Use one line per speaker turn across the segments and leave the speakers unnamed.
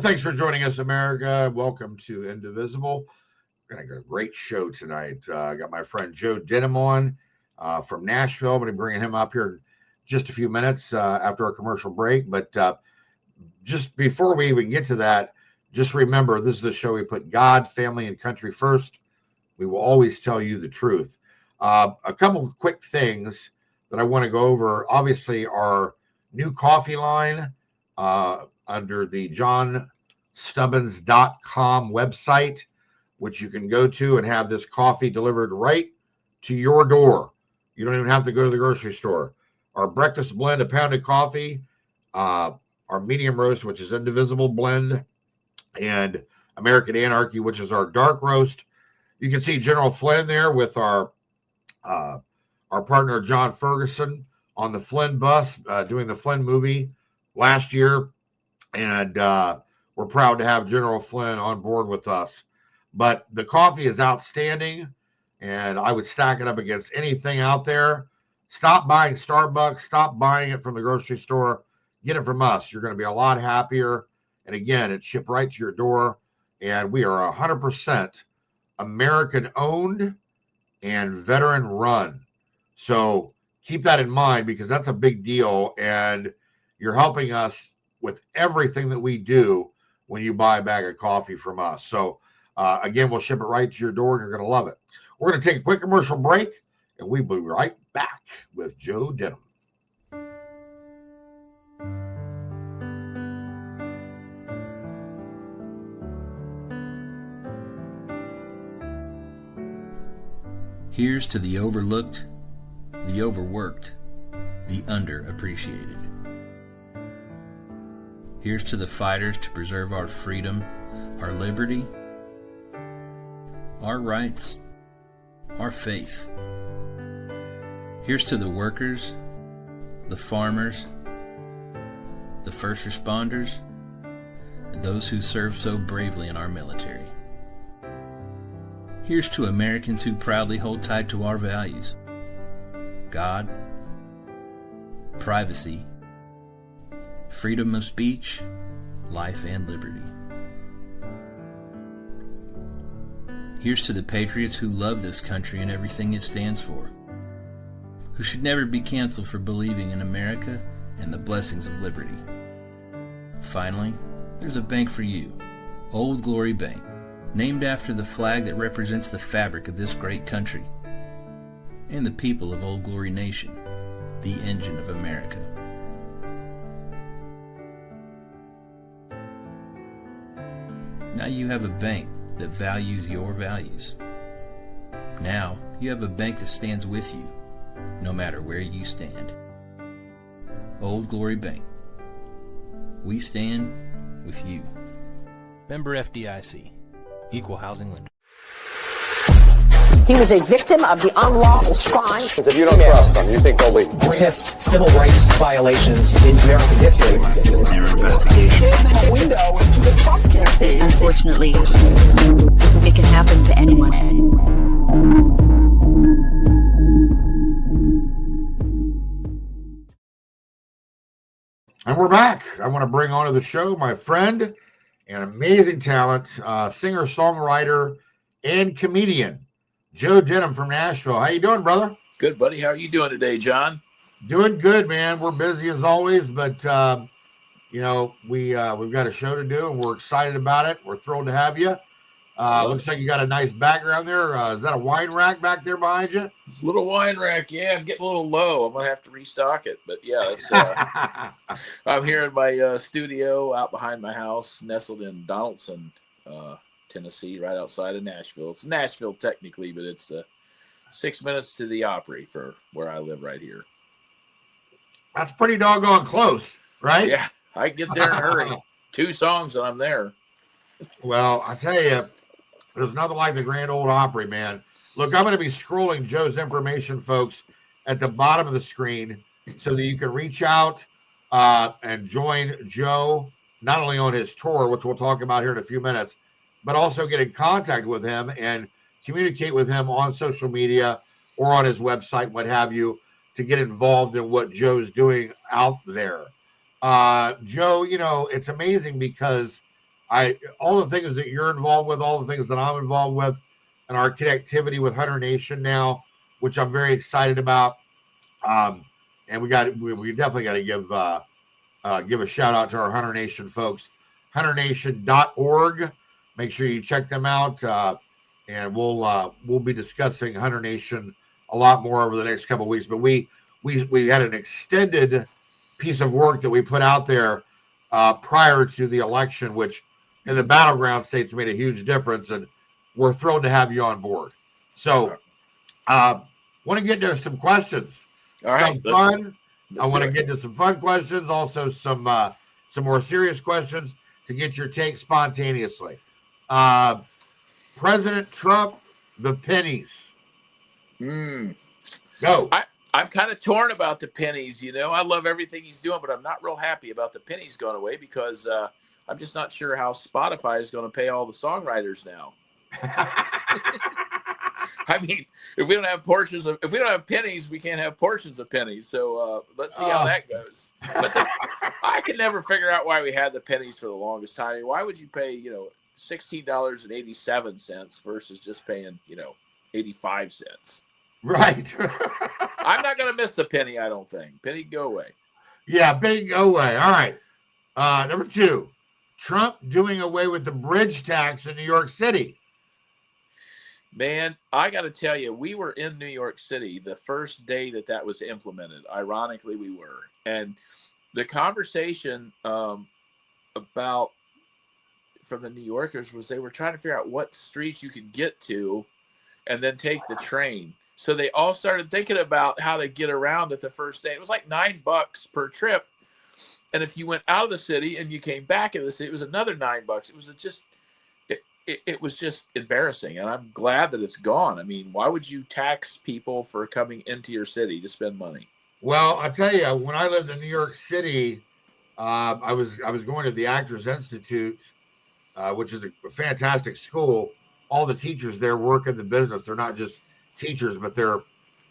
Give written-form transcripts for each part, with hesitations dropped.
Thanks for joining us, America. Welcome to Indivisible. We're going to get a great show tonight. I got my friend Joe Denim on from Nashville. I'm going to be bringing him up here in just a few minutes after our commercial break. But just before we even get to that, just remember, this is the show we put God, family, and country first. We will always tell you the truth. A couple of quick things that I want to go over. Obviously, our new coffee line under the johnstubbins.com website, which you can go to and have this coffee delivered right to your door. You don't even have to go to the grocery store. Our breakfast blend of pounded coffee, our medium roast, which is Indivisible blend, and American Anarchy, which is our dark roast. You can see General Flynn there with our partner John Ferguson on the Flynn bus doing the Flynn movie last year. And we're proud to have General Flynn on board with us. But the coffee is outstanding, and I would stack it up against anything out there. Stop buying Starbucks. Stop buying it from the grocery store. Get it from us. You're going to be a lot happier. And again, it's shipped right to your door. And we are 100% American-owned and veteran-run. So keep that in mind, because that's a big deal. And you're helping us with everything that we do when you buy a bag of coffee from us. So again, we'll ship it right to your door and you're going to love it. We're going to take a quick commercial break and we'll be right back with Joe Denim.
Here's to the overlooked, the overworked, the underappreciated. Here's to the fighters to preserve our freedom, our liberty, our rights, our faith. Here's to the workers, the farmers, the first responders, and those who serve so bravely in our military. Here's to Americans who proudly hold tight to our values: God, privacy, freedom of speech, life, and liberty. Here's to the patriots who love this country and everything it stands for, who should never be canceled for believing in America and the blessings of liberty. Finally, there's a bank for you, Old Glory Bank, named after the flag that represents the fabric of this great country and the people of Old Glory Nation, the engine of America. Now you have a bank that values your values. Now you have a bank that stands with you, no matter where you stand. Old Glory Bank. We stand with you.
Member FDIC. Equal housing lender.
He was a victim of the unlawful crime.
If you don't trust them, you think they'll be
greatest civil rights violations in American history.
Their investigation.
A window into the Trump campaign.
Unfortunately, it can happen to anyone.
And we're back. I want to bring onto the show my friend and amazing talent, singer, songwriter, and comedian, Joe Denim from Nashville. How you doing, brother?
Good, buddy. How are you doing today, John?
Doing good, man. We're busy as always, but we've got a show to do, and we're excited about it. We're thrilled to have you. Looks like you got a nice background there. Is that a wine rack back there behind you?
It's a little wine rack, yeah. I'm getting a little low. I'm gonna have to restock it, but yeah, it's, I'm here in my studio out behind my house, nestled in Donaldson, Tennessee, right outside of Nashville. It's Nashville technically, but it's 6 minutes to the Opry for where I live right here.
That's pretty doggone close, right?
Yeah, I can get there in a hurry. 2 songs and I'm there.
Well, I tell you, there's nothing like the Grand Ole Opry, man. Look, I'm going to be scrolling Joe's information, folks, at the bottom of the screen so that you can reach out and join Joe, not only on his tour, which we'll talk about here in a few minutes, but also get in contact with him and communicate with him on social media or on his website, what have you, to get involved in what Joe's doing out there. Joe, it's amazing because all the things that you're involved with, all the things that I'm involved with, and our connectivity with Hunter Nation now, which I'm very excited about. And we definitely got to give a shout out to our Hunter Nation folks, hunternation.org. Make sure you check them out. And we'll be discussing Hunter Nation a lot more over the next couple of weeks. But we had an extended piece of work that we put out there prior to the election, which in the battleground states made a huge difference, and we're thrilled to have you on board. So want to get to some questions.
All right,
some fun. I want to get to some fun questions, also some more serious questions to get your take spontaneously. President Trump, the pennies. Go.
I'm kind of torn about the pennies. I love everything he's doing, but I'm not real happy about the pennies going away because I'm just not sure how Spotify is going to pay all the songwriters now. I mean, if we don't have pennies, we can't have portions of pennies. So let's see how that goes. But I can never figure out why we had the pennies for the longest time. I mean, why would you pay, $16.87 versus just paying, 85 cents?
Right.
I'm not going to miss the penny, I don't think. Penny, go away.
Yeah, penny, go away. All right. Number 2, Trump doing away with the bridge tax in New York City.
Man, I got to tell you, we were in New York City the first day that was implemented. Ironically, we were. And the conversation about from the New Yorkers was they were trying to figure out what streets you could get to and then take the train. So they all started thinking about how to get around it the first day. It was like $9 per trip. And if you went out of the city and you came back into the city, it was another $9. It was just embarrassing, and I'm glad that it's gone. I mean, why would you tax people for coming into your city to spend money?
Well, I'll tell you, when I lived in New York City, I was going to the Actors Institute, which is a fantastic school. All the teachers there work in the business. They're not just teachers, but they're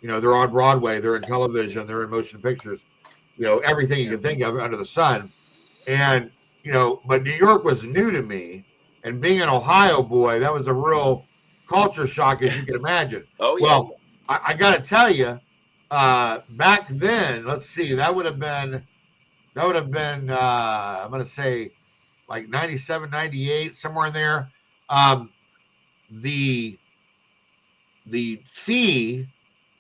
on Broadway, they're in television, they're in motion pictures, everything you can think of under the sun. And, but New York was new to me. And being an Ohio boy, that was a real culture shock, as you can imagine.
Oh, yeah.
Well, I got to tell you, back then, let's see, that would have been, I'm going to say like 97, 98, somewhere in there. The fee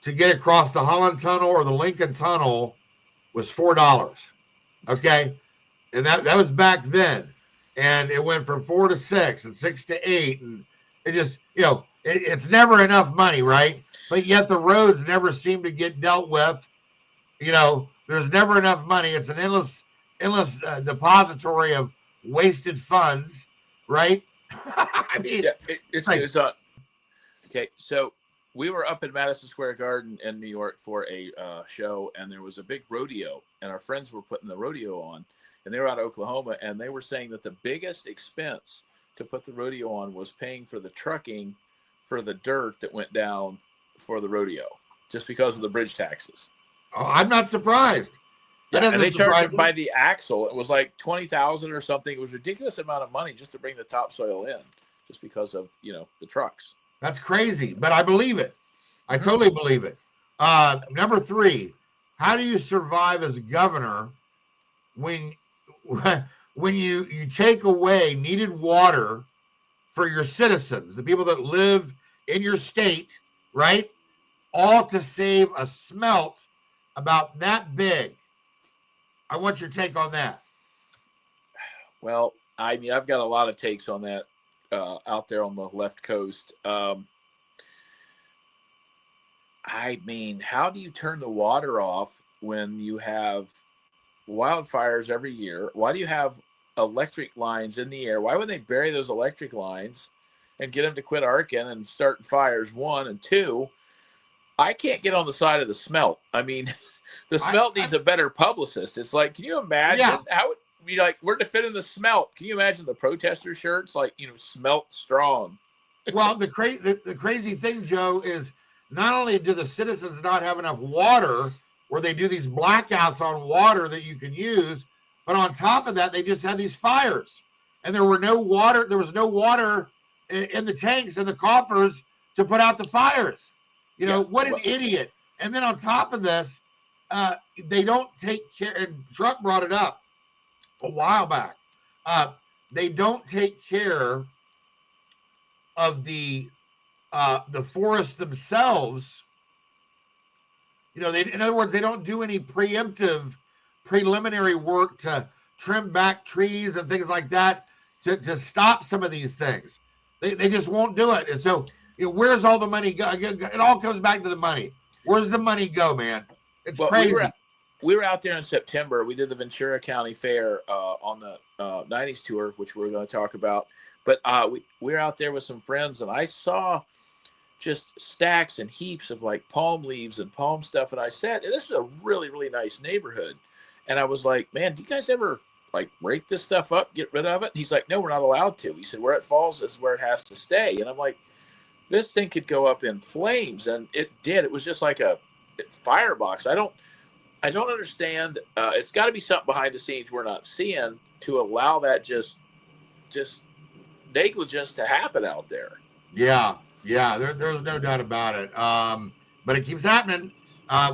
to get across the Holland Tunnel or the Lincoln Tunnel was $4. Okay. And that was back then. And it went from 4 to 6 and 6 to 8. And it just, it's never enough money, right? But yet the roads never seem to get dealt with. There's never enough money. It's an endless depository of wasted funds, right? I mean,
yeah, it's on. Okay, so we were up in Madison Square Garden in New York for a show, and there was a big rodeo, and our friends were putting the rodeo on. And they were out of Oklahoma, and they were saying that the biggest expense to put the rodeo on was paying for the trucking for the dirt that went down for the rodeo, just because of the bridge taxes.
Oh, I'm not surprised.
Yeah, and they charged it by the axle. It was like $20,000 or something. It was a ridiculous amount of money just to bring the topsoil in, just because of the trucks.
That's crazy, but I believe it. I totally believe it. Number 3, how do you survive as governor when you take away needed water for your citizens, the people that live in your state, right? All to save a smelt about that big. I want your take on that.
Well, I mean, I've got a lot of takes on that out there on the left coast. I mean, how do you turn the water off when you have wildfires every year? Why do you have electric lines in the air? Why would they bury those electric lines and get them to quit arcing and start fires? 1 and 2, I can't get on the side of the smelt. I mean, the smelt needs a better publicist. It's like, can you imagine how it be like, we're defending the smelt? Can you imagine the protester shirts like, smelt strong?
Well, the crazy thing, Joe, is not only do the citizens not have enough water where they do these blackouts on water that you can use, but on top of that, they just have these fires. and there was no water in the tanks and the coffers to put out the fires. What an idiot. And then on top of this, they don't take care, and Trump brought it up a while back. They don't take care of the forests themselves. In other words, they don't do any preliminary work to trim back trees and things like that to stop some of these things. They just won't do it. And so, where's all the money go? It all comes back to the money. Where's the money go, man? It's crazy.
We were out there in September. We did the Ventura County Fair on the 90s tour, which we're going to talk about. But we were out there with some friends, and I saw just stacks and heaps of like palm leaves and palm stuff. And I said, and this is a really, really nice neighborhood. And I was like, man, do you guys ever like break this stuff up, get rid of it? And he's like, no, we're not allowed to. He said, where it falls is where it has to stay. And I'm like, this thing could go up in flames. And it did. It was just like a firebox. I don't understand. It's got to be something behind the scenes we're not seeing to allow that just negligence to happen out there.
Yeah. There's no doubt about it. But it keeps happening,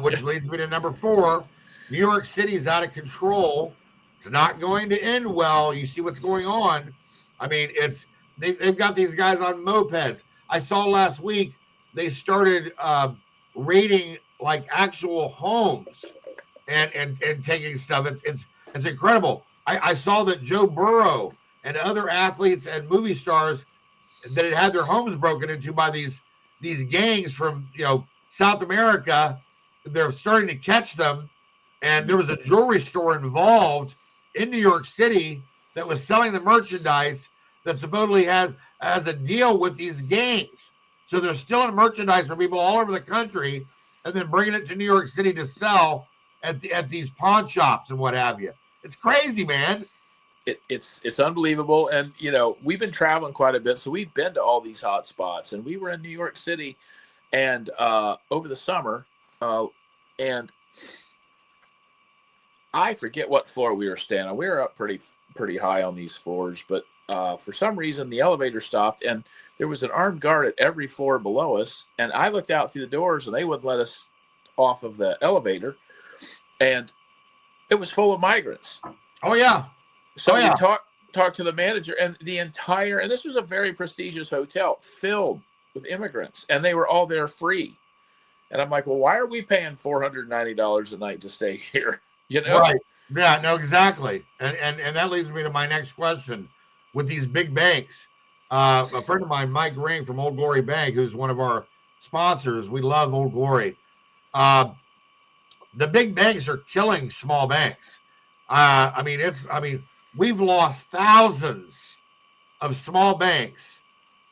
which leads me to number 4. New York City is out of control. It's not going to end well. You see what's going on. I mean, they've got these guys on mopeds. I saw last week they started raiding like actual homes and taking stuff. It's incredible. I saw that Joe Burrow and other athletes and movie stars that had their homes broken into by these gangs from South America. They're starting to catch them, and there was a jewelry store involved in New York City that was selling the merchandise that supposedly has a deal with these gangs. So they're stealing merchandise from people all over the country and then bringing it to New York City to sell at these pawn shops and what have you. It's crazy, man.
It's unbelievable. And, we've been traveling quite a bit. So we've been to all these hot spots, and we were in New York City and over the summer. And I forget what floor we were staying on. We were up pretty high on these floors, but for some reason the elevator stopped, and there was an armed guard at every floor below us. And I looked out through the doors, and they wouldn't let us off of the elevator, and it was full of migrants.
Oh yeah.
So we talked to the manager, and and this was a very prestigious hotel filled with immigrants, and they were all there free. And I'm like, well, why are we paying $490 a night to stay here?
Right. Yeah, no, exactly. And that leads me to my next question. With these big banks, a friend of mine, Mike Ring from Old Glory Bank, who's one of our sponsors, we love Old Glory. The big banks are killing small banks. We've lost thousands of small banks,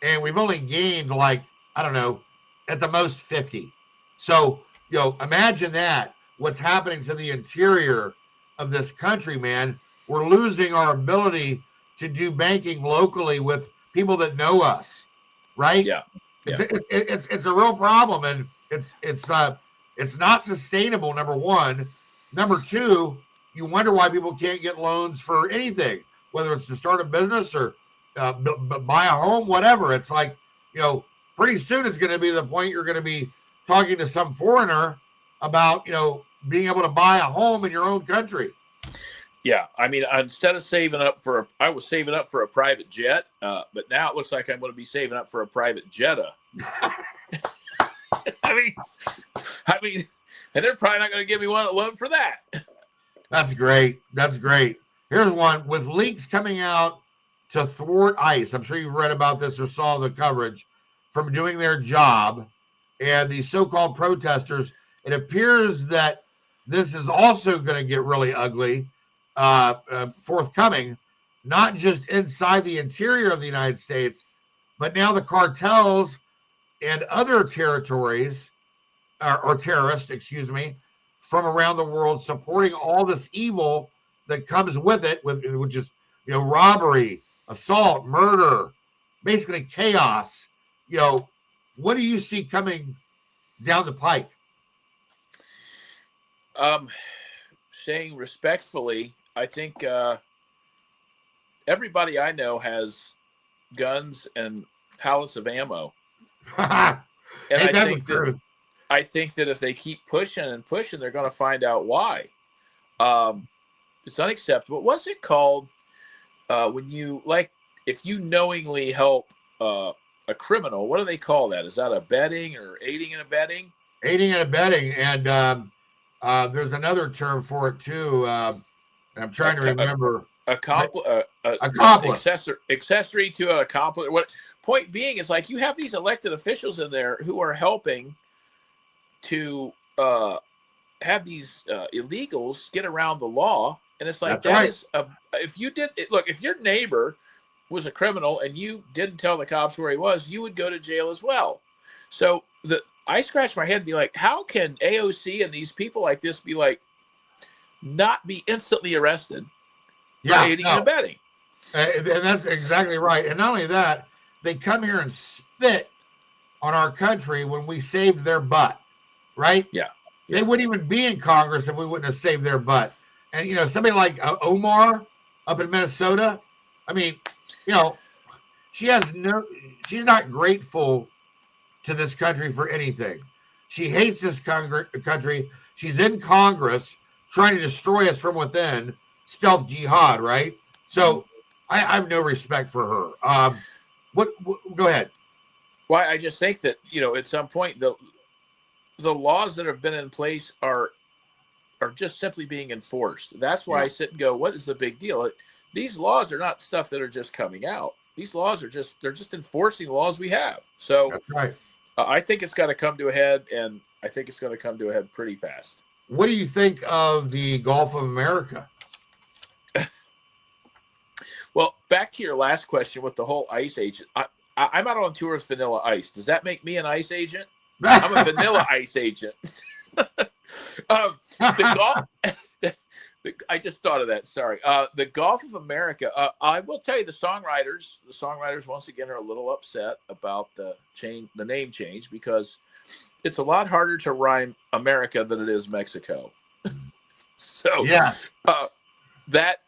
and we've only gained at the most 50. So, imagine that. What's happening to the interior of this country, man. We're losing our ability to do banking locally with people that know us, right?
Yeah.
It's a real problem, and it's not sustainable. Number one. Number two, you wonder why people can't get loans for anything, whether it's to start a business or buy a home, whatever. It's like, pretty soon it's going to be the point you're going to be talking to some foreigner about, being able to buy a home in your own country.
Yeah. I mean, instead of I was saving up for a private jet, but now it looks like I'm going to be saving up for a private Jetta. I mean, and they're probably not going to give me one loan for that.
That's great. Here's one. With leaks coming out to thwart ICE, I'm sure you've read about this or saw the coverage, from doing their job, and the so-called protesters, it appears that this is also going to get really ugly forthcoming, not just inside the interior of the United States, but now the cartels and other territories or terrorists, from around the world supporting all this evil that comes with it, which is, robbery, assault, murder, basically chaos. What do you see coming down the pike?
Saying respectfully, I think everybody I know has guns and pallets of ammo. And I think that if they keep pushing and pushing, they're going to find out why. It's unacceptable. What's it called when you, like, if you knowingly help a criminal? What do they call that? Is that abetting or aiding and abetting?
Aiding and abetting, and there's another term for it too. I'm trying to remember.
Accomplice. Accessory to an accomplice. What point being is, like, you have these elected officials in there who are helping to have these illegals get around the law, and it's like if you did it, look, if your neighbor was a criminal and you didn't tell the cops where he was, you would go to jail as well. So I scratch my head and be like, how can AOC and these people like this be like not be instantly arrested for aiding and abetting?
And that's exactly right. And not only that, they come here and spit on our country when we saved their butt, right?
Yeah.
They wouldn't even be in Congress if we wouldn't have saved their butt. And, somebody like Omar up in Minnesota, I mean, she's not grateful to this country for anything. She hates this country. She's in Congress trying to destroy us from within, stealth jihad, right? So I have no respect for her. What go ahead.
Well, I just think that, at some point the laws that have been in place are just simply being enforced. That's why I sit and go, what is the big deal? These laws are not stuff that are just coming out. These laws they're just enforcing the laws we have. So
that's right.
I think it's got to come to a head, and I think it's going to come to a head pretty fast.
What do you think of the Gulf of America?
Well, back to your last question with the whole ICE agent. I'm out on tour with Vanilla Ice. Does that make me an ICE agent? I'm a Vanilla Ice agent. I just thought of that. Sorry. The Gulf of America. I will tell you, the songwriters once again are a little upset about the name change, because it's a lot harder to rhyme America than it is Mexico. So that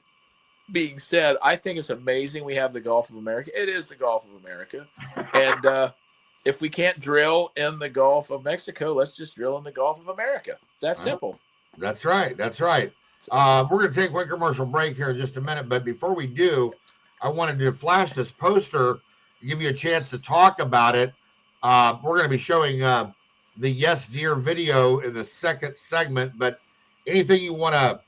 being said, I think it's amazing we have the Gulf of America. It is the Gulf of America, and if we can't drill in the Gulf of Mexico, let's just drill in the Gulf of America. That's simple.
That's right. That's right. We're going to take a quick commercial break here in just a minute. But before we do, I wanted to flash this poster to give you a chance to talk about it. We're going to be showing the Yes Dear video in the second segment. But anything you want to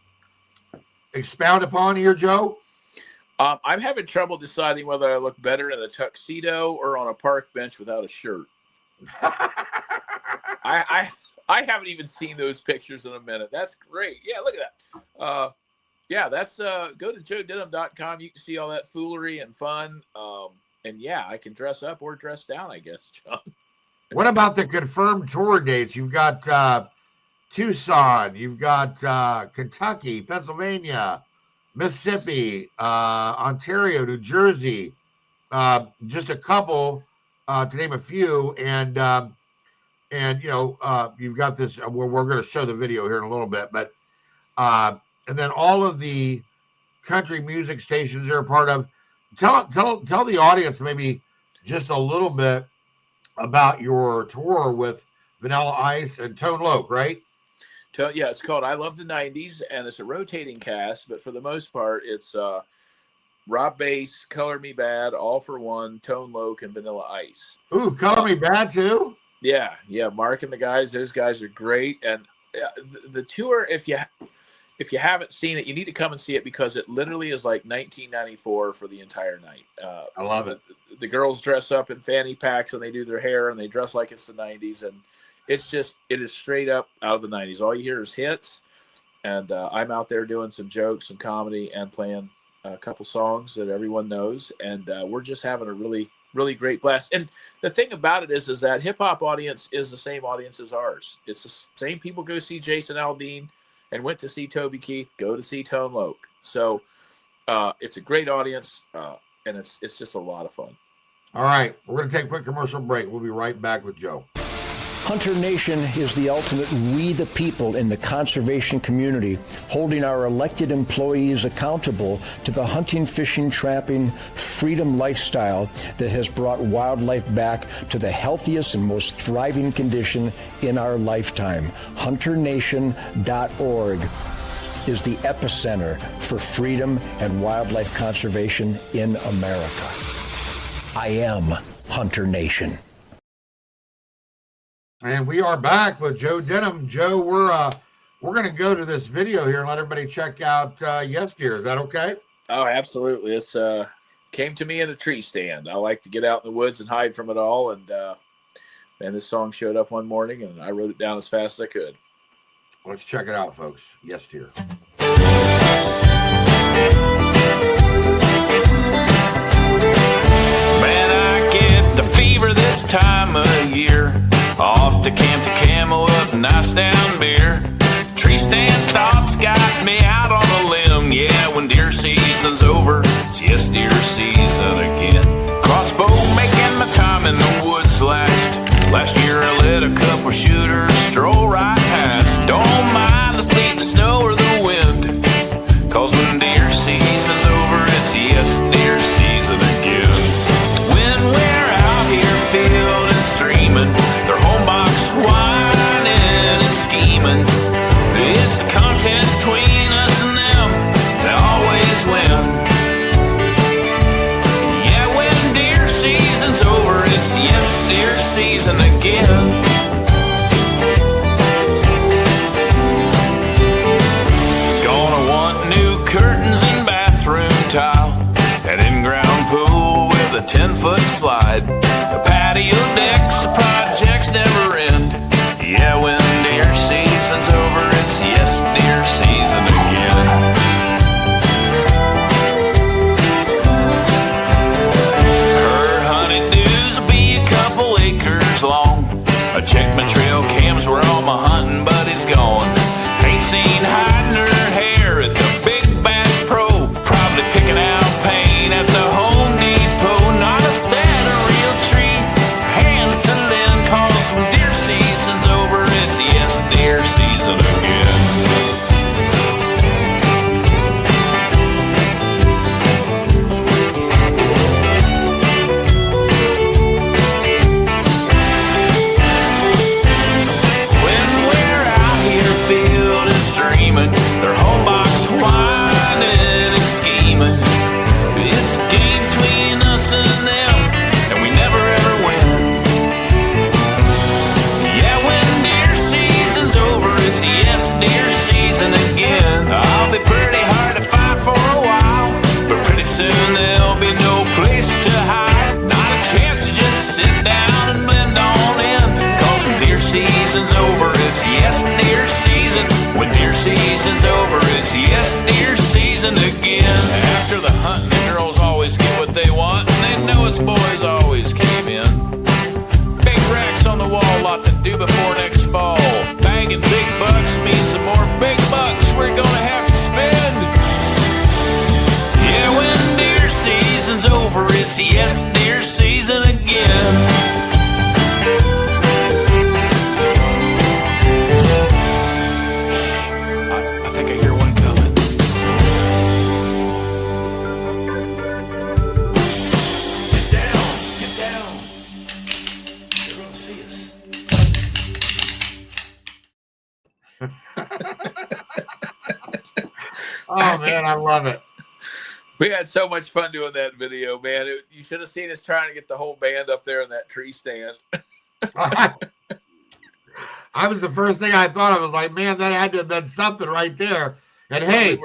expound upon here, Joe?
I'm having trouble deciding whether I look better in a tuxedo or on a park bench without a shirt. I haven't even seen those pictures in a minute. That's great. Yeah, look at that. That's go to joedenim.com. You can see all that foolery and fun. And I can dress up or dress down, I guess, John.
What about the confirmed tour dates? You've got Tucson, you've got Kentucky, Pennsylvania, Mississippi, Ontario, New Jersey, just a couple to name a few, and you've got this. We're going to show the video here in a little bit, but and then all of the country music stations you're a part of. Tell the audience maybe just a little bit about your tour with Vanilla Ice and Tone Loc, right?
It's called I Love the 90s, and it's a rotating cast, but for the most part, it's Rob Bass, Color Me Bad, All for One, Tone Loc, and Vanilla Ice.
Ooh, Color Me Bad too?
Yeah, Mark and the guys, those guys are great. And the tour, if you haven't seen it, you need to come and see it, because it literally is like 1994 for the entire night.
I love it.
The girls dress up in fanny packs and they do their hair and they dress like it's the 90s, and it is straight up out of the 90s. All you hear is hits, and I'm out there doing some jokes, some comedy, and playing a couple songs that everyone knows, and we're just having a really, really great blast. And the thing about it is that hip-hop audience is the same audience as ours. It's the same people go see Jason Aldean and went to see Toby Keith, go to see Tone Loc. So it's a great audience, and it's just a lot of fun.
All right, we're going to take a quick commercial break. We'll be right back with Joe.
Hunter Nation is the ultimate we the people in the conservation community, holding our elected employees accountable to the hunting, fishing, trapping, freedom lifestyle that has brought wildlife back to the healthiest and most thriving condition in our lifetime. HunterNation.org is the epicenter for freedom and wildlife conservation in America. I am Hunter Nation.
And we are back with Joe Denim. Joe, we're going to go to this video here and let everybody check out Yes Dear. Is that okay?
Oh, absolutely. It's came to me in a tree stand. I like to get out in the woods and hide from it all. And this song showed up one morning, and I wrote it down as fast as I could.
Let's check it out, folks. Yes Dear.
Man, I get the fever this time of year. Off to camp to Camel up nice down beer. Tree stand thoughts got me out on a limb. Yeah, when deer season's over, it's yes deer season again. Crossbow making my time in the woods last year I let a couple shooters stroll right past. Don't mind the sleet, the snow, or the wind, 'cause when deer season's over, it's yes deer season again. When we're out here fielding, streaming, their home box whining and scheming. It's a contest between us and them, they always win. Yeah, when deer season's over, it's yes deer season again. Gonna want new curtains and bathroom tile, an in-ground pool with a 10-foot slide, a patio deck's the projects never end. Yeah, when deer season's over, it's yes deer season again. Her honeydews will be a couple acres long. I checked my trail cams where all my hunting buddies gone. Ain't seen hiding her hair at the Big Bass Pro, probably picking out paint at the Home Depot. Not a set of real tree, hands to lend, 'cause when deer season's over, it's yes deer season again. When we're out here fielding, streaming, their home box whining and scheming. It's a game between us and them, and we never ever win. Yeah, when deer season's over, it's yes deer season again. I'll be pretty hard to find for a while, but pretty soon there'll be no place to hide. Not a chance to just sit down and blend on in, 'cause when deer season's over, it's yes deer season. When deer season's over, it's yes deer season again. After the hunting, the girls always get what they want, and they know us boys always came in. Big racks on the wall, lot to do before next fall. Bagging big bucks means the more big bucks we're gonna have to spend. Yeah, when deer season's over, it's yes deer season again. I think I hear one coming. Get down, get down. They're gonna see us.
Oh, man, I love it.
We had so much fun doing that video, man. You should have seen us trying to get the whole band up there in that tree stand.
I was the first thing I thought. I was like, man, that had to have been something right there. And hey,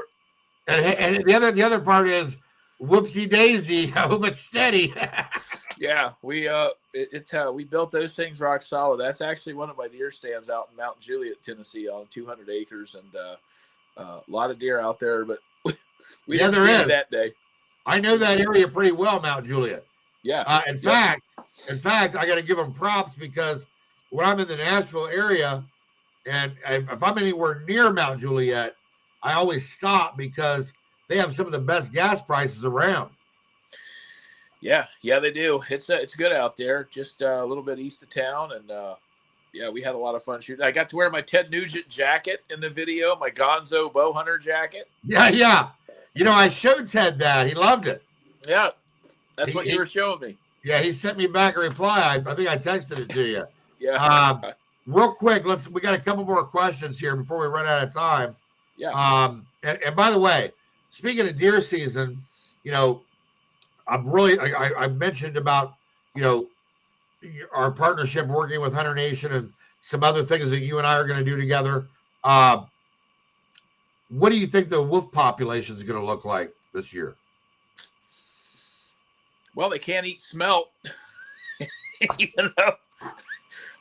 and the other part is, whoopsie daisy, how much steady.
Yeah, we built those things rock solid. That's actually one of my deer stands out in Mount Juliet, Tennessee, on 200 acres, and a lot of deer out there. But we didn't see it that day.
I know that area pretty well, Mount Juliet.
Yeah.
In fact, I got to give them props, because when I'm in the Nashville area, and if I'm anywhere near Mount Juliet, I always stop, because they have some of the best gas prices around.
Yeah, they do. It's good out there, just a little bit east of town, and Yeah, we had a lot of fun shooting. I got to wear my Ted Nugent jacket in the video, my Gonzo bow hunter jacket.
Yeah. I showed Ted that. He loved it.
Yeah, that's what you were showing me.
Yeah, he sent me back a reply. I think I texted it to you.
Yeah.
Real quick, we got a couple more questions here before we run out of time.
Yeah.
And by the way, speaking of deer season, I mentioned about, our partnership working with Hunter Nation and some other things that you and I are going to do together. What do you think the wolf population is going to look like this year?
Well, they can't eat smelt.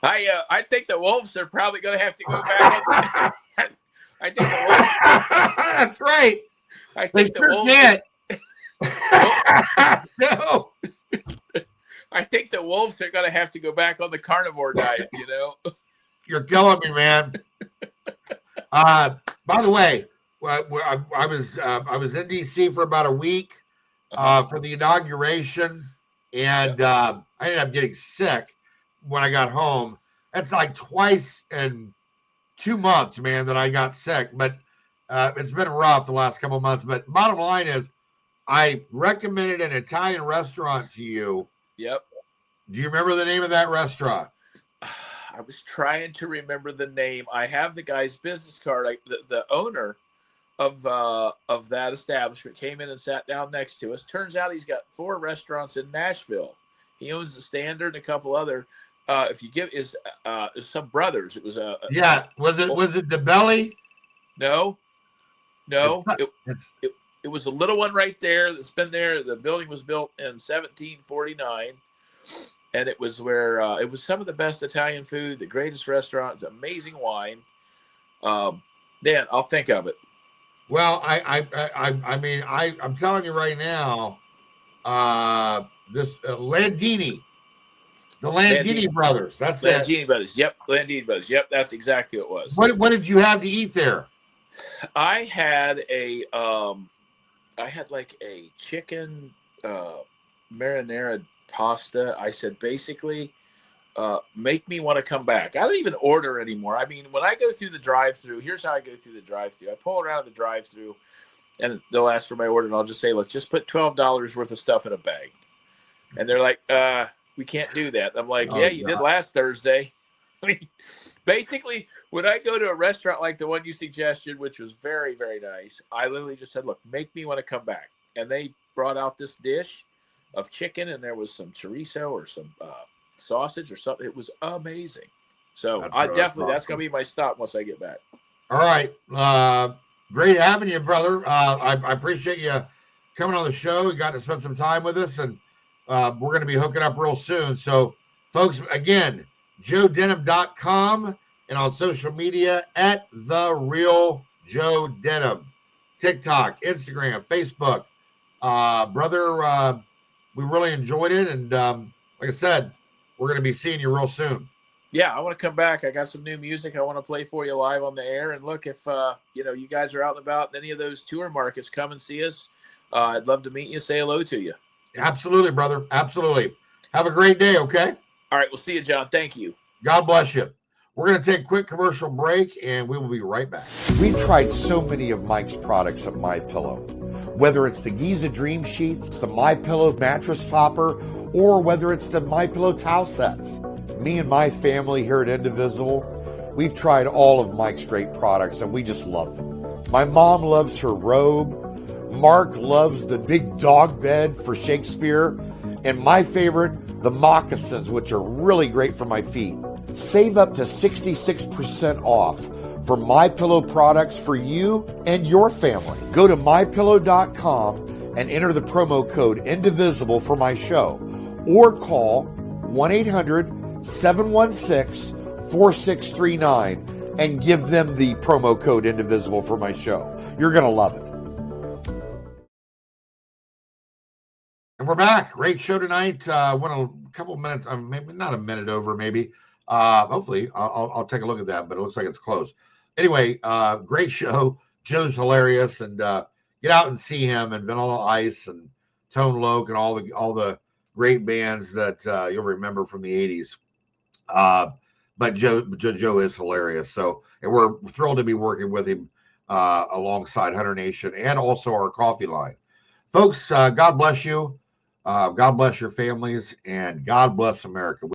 I think the wolves are probably going to have to go back. I think the wolves.
That's right.
I think
the wolves. No.
I think the wolves are going to have to go back on the carnivore diet.
You're killing me, man. By the way, I was in DC for about a week for the inauguration, and I ended up getting sick when I got home. That's like twice in 2 months, man, that I got sick. But it's been rough the last couple of months. But bottom line is, I recommended an Italian restaurant to you.
Yep.
Do you remember the name of that restaurant?
I was trying to remember the name. I have the guy's business card. The owner of that establishment came in and sat down next to us. Turns out he's got 4 restaurants in Nashville. He owns the Standard and a couple other. If you give is some brothers. It was
was it the Belly?
No. It was a little one right there that's been there. The building was built in 1749, and it was where it was some of the best Italian food, the greatest restaurants, amazing wine. Dan, I'll think of it.
Well, I'm telling you right now, this Landini, the Landini brothers. That's
Landini brothers. Yep, Landini brothers. Yep, that's exactly what it was.
What did you have to eat there?
I had like a chicken marinara pasta. I said, basically, make me want to come back. I don't even order anymore. I mean, when I go through the drive-through, here's how I go through the drive-through. I pull around the drive-through, and they'll ask for my order, and I'll just say, look, just put $12 worth of stuff in a bag. And they're like, we can't do that. I'm like, you did last Thursday. I mean, basically, when I go to a restaurant like the one you suggested, which was very, very nice, I literally just said, look, make me want to come back. And they brought out this dish of chicken, and there was some chorizo or some sausage or something. It was amazing. So that's going to be my stop once I get back.
All right. Great having you, brother. I appreciate you coming on the show. You got to spend some time with us, and we're going to be hooking up real soon. So, folks, again, JoeDenim.com and on social media at The Real Joe Denim. TikTok, Instagram, Facebook. Brother, we really enjoyed it. And like I said, we're going to be seeing you real soon.
Yeah, I want to come back. I got some new music I want to play for you live on the air. And look, if you guys are out and about in any of those tour markets, come and see us. I'd love to meet you, say hello to you.
Absolutely, brother. Absolutely. Have a great day, okay?
All right, we'll see you, John. Thank you.
God bless you. We're going to take a quick commercial break, and we will be right back. We've tried so many of Mike's products at MyPillow. Whether it's the Giza Dream Sheets, the MyPillow mattress topper, or whether it's the MyPillow towel sets. Me and my family here at Indivisible, we've tried all of Mike's great products, and we just love them. My mom loves her robe. Mark loves the big dog bed for Shakespeare. And my favorite, the moccasins, which are really great for my feet. Save up to 66% off for MyPillow products for you and your family. Go to MyPillow.com and enter the promo code Indivisible for my show. Or call 1-800-716-4639 and give them the promo code Indivisible for my show. You're going to love it. And we're back. Great show tonight. Went a couple minutes, maybe not a minute over, maybe. Hopefully, I'll take a look at that, but it looks like it's close. Anyway, great show. Joe's hilarious, and get out and see him and Vanilla Ice and Tone Loc and all the great bands that you'll remember from the 80s. but Joe is hilarious. So, and we're thrilled to be working with him alongside Hunter Nation and also our coffee line. Folks, God bless you. God bless your families, and God bless America.